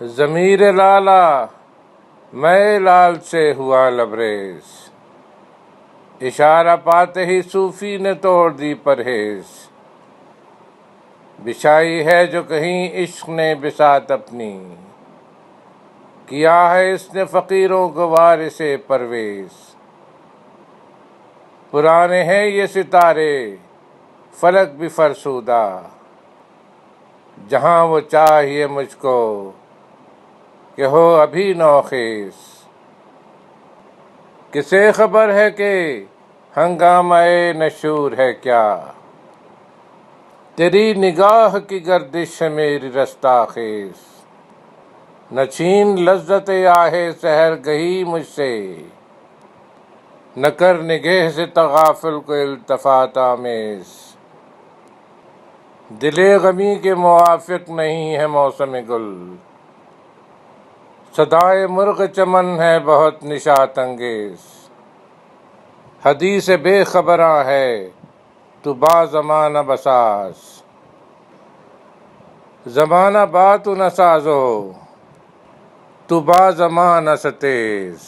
ضمیر لالا میں لال سے ہوا لبریز، اشارہ پاتے ہی صوفی نے توڑ دی پرہیز، بچھائی ہے جو کہیں عشق نے بساط اپنی، کیا ہے اس نے فقیروں کو وارث پرویز، پرانے ہیں یہ ستارے فلک بھی فرسودہ، جہاں وہ چاہیے مجھ کو کہ ہو ابھی نوخیز، کسے خبر ہے کہ ہنگامہ نشور ہے کیا، تیری نگاہ کی گردش ہے میری رستہ خیز، نہ چھین لذت آہ سحر گہی مجھ سے، نہ کر نگہ سے تغافل کو التفات آمیز، دل غمی کے موافق نہیں ہے موسم گل، صدائے مرغ چمن ہے بہت نشاط انگیز، حدیث بے خبراں ہے تو با زمانہ بساز، زمانہ باتو نہ سازو تو با زمانہ ستیز۔